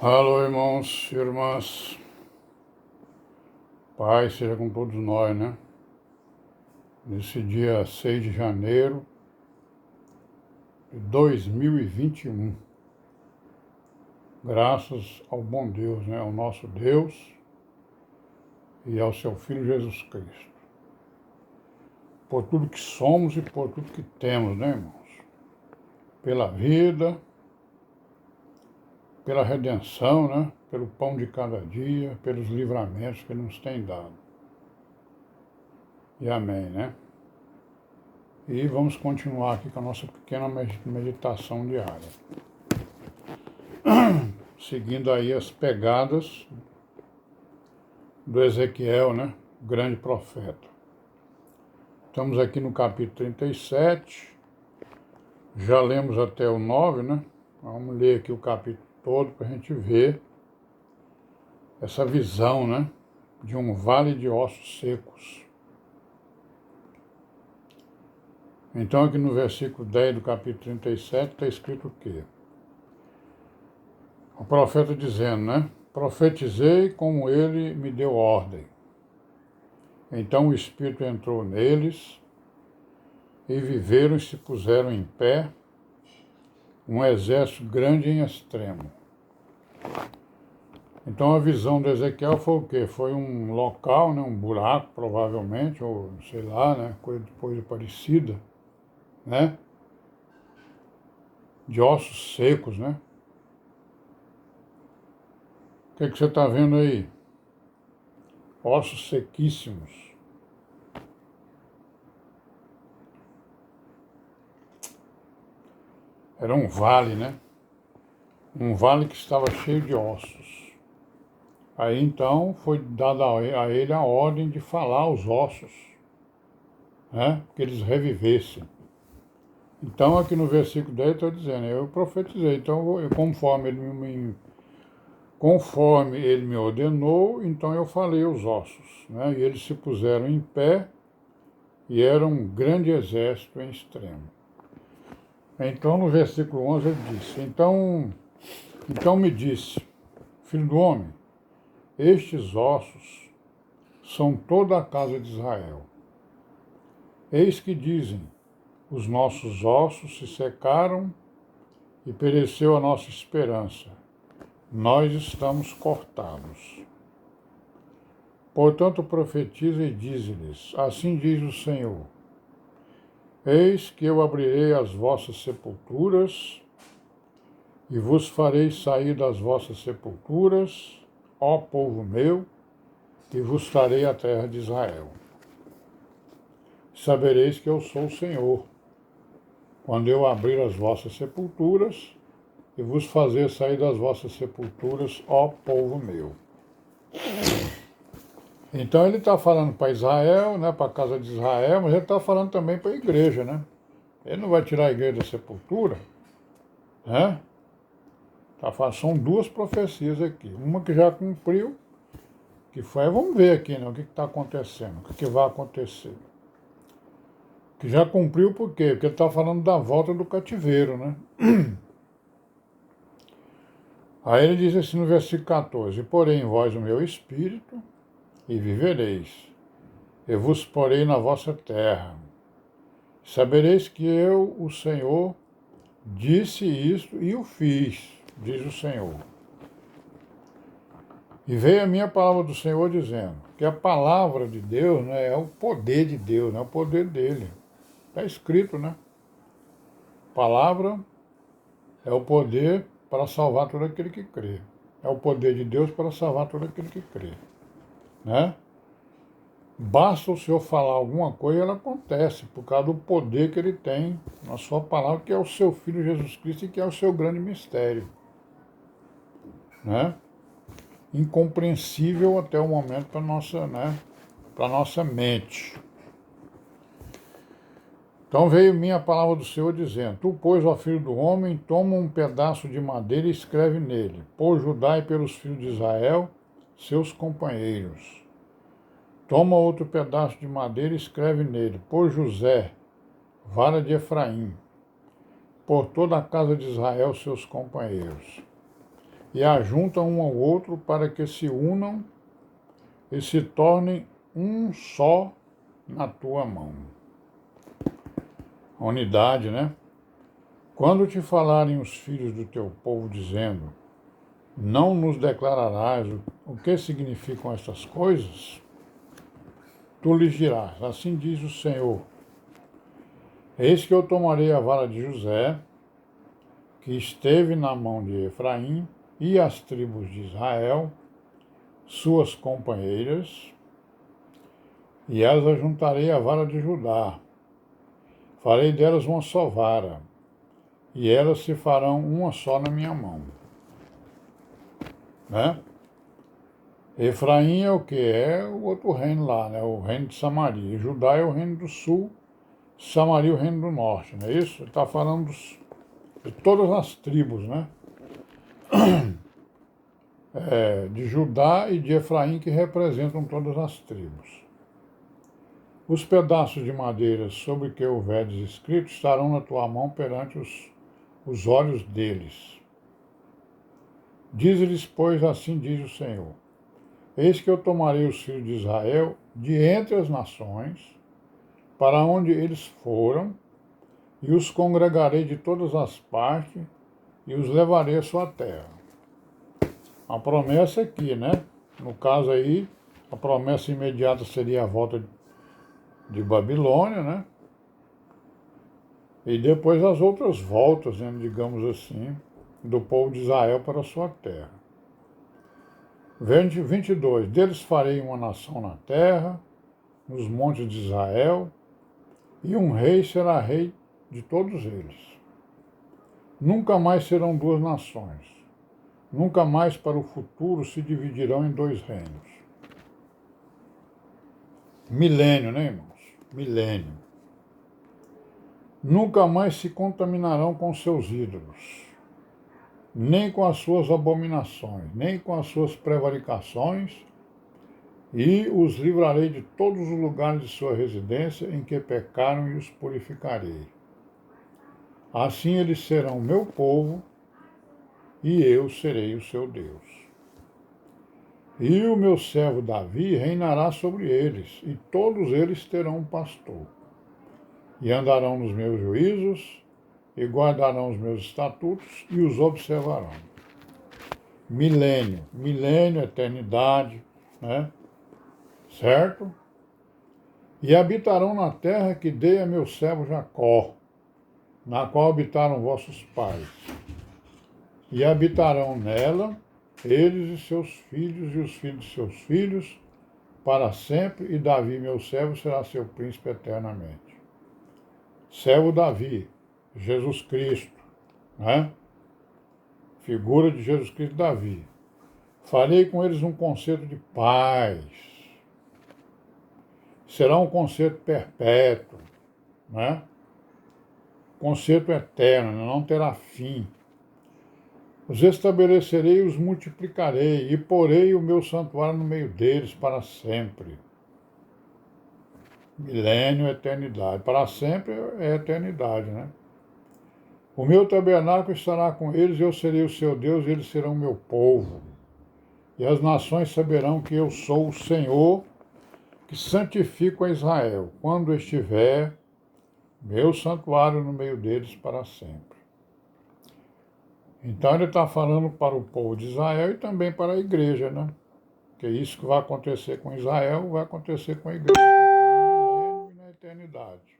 Alô, irmãos e irmãs, paz seja com todos nós, né? Nesse dia 6 de janeiro de 2021, graças ao bom Deus, né? Ao nosso Deus e ao seu Filho Jesus Cristo, por tudo que somos e por tudo que temos, né, irmãos? Pela vida, pela redenção, né? Pelo pão de cada dia, pelos livramentos que Ele nos tem dado. E amém, né? E vamos continuar aqui com a nossa pequena meditação diária, seguindo aí as pegadas do Ezequiel, né? O grande profeta. Estamos aqui no capítulo 37, já lemos até o 9, né? Vamos ler aqui o capítulo todo para a gente ver essa visão, né? De um vale de ossos secos. Então aqui no versículo 10 do capítulo 37 está escrito o quê? O profeta dizendo, né? Profetizei como ele me deu ordem. Então o Espírito entrou neles e viveram e se puseram em pé um exército grande em extremo. Então a visão de Ezequiel foi o quê? Foi um local, né? Um buraco provavelmente, ou sei lá, né? Coisa parecida, né? De ossos secos, né? O que você está vendo aí? Ossos sequíssimos. Era um vale, né? Um vale que estava cheio de ossos. Aí então foi dada a ele a ordem de falar aos ossos, né? Que eles revivessem. Então aqui no versículo 10 está dizendo, eu profetizei, então conforme ele me ordenou, então eu falei aos ossos, né? E eles se puseram em pé e era um grande exército em extremo. Então no versículo 11 ele disse, então me disse, filho do homem, estes ossos são toda a casa de Israel. Eis que dizem, os nossos ossos se secaram e pereceu a nossa esperança. Nós estamos cortados. Portanto, profetiza e dize-lhes, assim diz o Senhor, eis que eu abrirei as vossas sepulturas e vos farei sair das vossas sepulturas, ó povo meu, e vos farei a terra de Israel. Sabereis que eu sou o Senhor, quando eu abrir as vossas sepulturas e vos fazer sair das vossas sepulturas, ó povo meu. Então ele está falando para Israel, né, para a casa de Israel, mas ele está falando também para a igreja, né? Ele não vai tirar a igreja da sepultura, né? São duas profecias aqui. Uma que já cumpriu, que foi, vamos ver aqui, né, o que está acontecendo, o que vai acontecer. Que já cumpriu por quê? Porque ele está falando da volta do cativeiro, né? Aí ele diz assim no versículo 14, porém em vós o meu espírito, e vivereis. Eu vos porei na vossa terra. Sabereis que eu, o Senhor, disse isto e o fiz, diz o Senhor. E veio a minha palavra do Senhor dizendo que a palavra de Deus, né, é o poder de Deus, né, é o poder dele. Está escrito, né? Palavra é o poder para salvar todo aquele que crê. É o poder de Deus para salvar todo aquele que crê, né? Basta o Senhor falar alguma coisa e ela acontece, por causa do poder que ele tem na sua palavra, que é o seu Filho Jesus Cristo e que é o seu grande mistério, né? Incompreensível até o momento para a nossa mente. Então veio minha palavra do Senhor dizendo, tu, pois, ó filho do homem, toma um pedaço de madeira e escreve nele, por Judá e pelos filhos de Israel, seus companheiros. Toma outro pedaço de madeira e escreve nele, por José, vara de Efraim, por toda a casa de Israel, seus companheiros. e ajuntam um ao outro para que se unam e se tornem um só na tua mão. A unidade, né? Quando te falarem os filhos do teu povo dizendo, não nos declararás o que significam estas coisas, tu lhes dirás, assim diz o Senhor, eis que eu tomarei a vara de José, que esteve na mão de Efraim, e as tribos de Israel, suas companheiras, e as ajuntarei à vara de Judá. Farei delas uma só vara, e elas se farão uma só na minha mão. Né? Efraim é o que? É o outro reino lá, né? O reino de Samaria. Judá é o reino do sul, Samaria é o reino do norte, não é isso? Ele está falando de todas as tribos, né? De Judá e de Efraim, que representam todas as tribos. Os pedaços de madeira sobre que houveres escrito estarão na tua mão perante os olhos deles. Diz-lhes, pois, assim diz o Senhor, eis que eu tomarei os filhos de Israel de entre as nações, para onde eles foram, e os congregarei de todas as partes, e os levarei à sua terra. A promessa aqui, né? No caso aí, a promessa imediata seria a volta de Babilônia, né? E depois as outras voltas, né, digamos assim, do povo de Israel para a sua terra. 22. Deles farei uma nação na terra, nos montes de Israel, e um rei será rei de todos eles. Nunca mais serão duas nações. Nunca mais para o futuro se dividirão em dois reinos. Milênio, né, irmãos? Milênio. Nunca mais se contaminarão com seus ídolos, nem com as suas abominações, nem com as suas prevaricações, e os livrarei de todos os lugares de sua residência em que pecaram e os purificarei. Assim eles serão meu povo, e eu serei o seu Deus. E o meu servo Davi reinará sobre eles, e todos eles terão um pastor. E andarão nos meus juízos, e guardarão os meus estatutos, e os observarão. Milênio, milênio, eternidade, né? Certo? E habitarão na terra que dei a meu servo Jacó, na qual habitaram vossos pais. E habitarão nela, eles e seus filhos, e os filhos de seus filhos, para sempre, e Davi, meu servo, será seu príncipe eternamente. Servo Davi, Jesus Cristo, né? Figura de Jesus Cristo Davi. Farei com eles um concerto de paz. Será um concerto perpétuo, né? Concerto eterno, não terá fim. Os estabelecerei e os multiplicarei, e porei o meu santuário no meio deles para sempre. Milênio, eternidade. Para sempre é eternidade, né? O meu tabernáculo estará com eles, eu serei o seu Deus, e eles serão o meu povo. E as nações saberão que eu sou o Senhor, que santifico a Israel, quando estiver meu santuário no meio deles para sempre. Então ele está falando para o povo de Israel e também para a igreja, né? Que isso que vai acontecer com Israel vai acontecer com a igreja no milênio e na eternidade.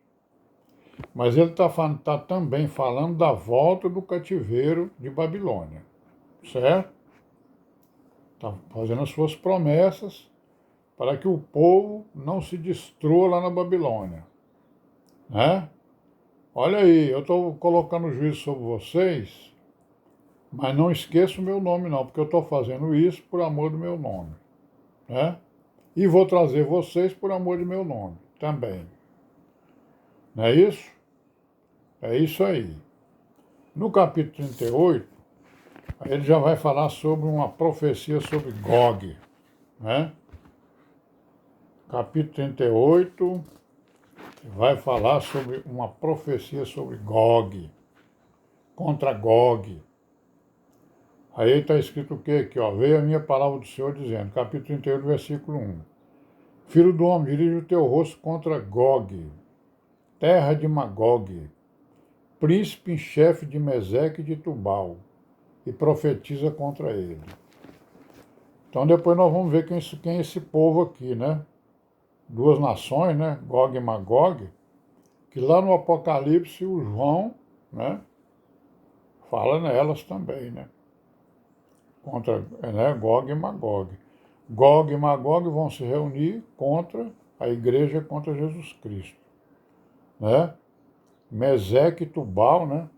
Mas ele está também falando da volta do cativeiro de Babilônia, certo? Está fazendo as suas promessas para que o povo não se destrua lá na Babilônia, né? Olha aí, eu estou colocando juízo sobre vocês, mas não esqueça o meu nome não, porque eu estou fazendo isso por amor do meu nome, né? E vou trazer vocês por amor do meu nome também. Não é isso? É isso aí. No capítulo 38, ele já vai falar sobre uma profecia sobre Gog, né? Capítulo 38 vai falar sobre uma profecia sobre Gog, contra Gog. Aí está escrito o quê aqui, ó? Veio a minha palavra do Senhor dizendo, capítulo 31, versículo 1. Filho do homem, dirige o teu rosto contra Gog, terra de Magog, príncipe em chefe de Meseque e de Tubal, e profetiza contra ele. Então depois nós vamos ver quem é esse povo aqui, né? Duas nações, né? Gog e Magog, que lá no Apocalipse o João, né? Fala nelas também, né? Contra, né? Gog e Magog. Gog e Magog vão se reunir contra a igreja, contra Jesus Cristo, né? Meseque e Tubal, né?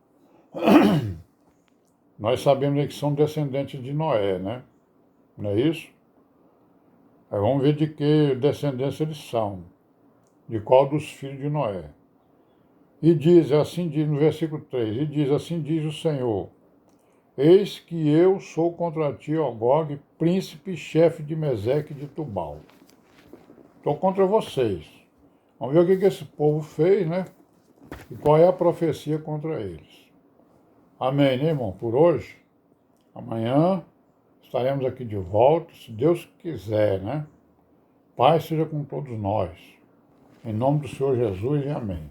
Nós sabemos que são descendentes de Noé, né? Não é isso? Aí vamos ver de que descendência eles são, de qual dos filhos de Noé. E diz, assim diz no versículo 3, e diz, assim diz o Senhor, eis que eu sou contra ti, ó Gog, príncipe e chefe de Meseque e de Tubal. Estou contra vocês. Vamos ver o que esse povo fez, né? E qual é a profecia contra eles. Amém, né, irmão? Por hoje, amanhã estaremos aqui de volta, se Deus quiser, né? Paz seja com todos nós. Em nome do Senhor Jesus e amém.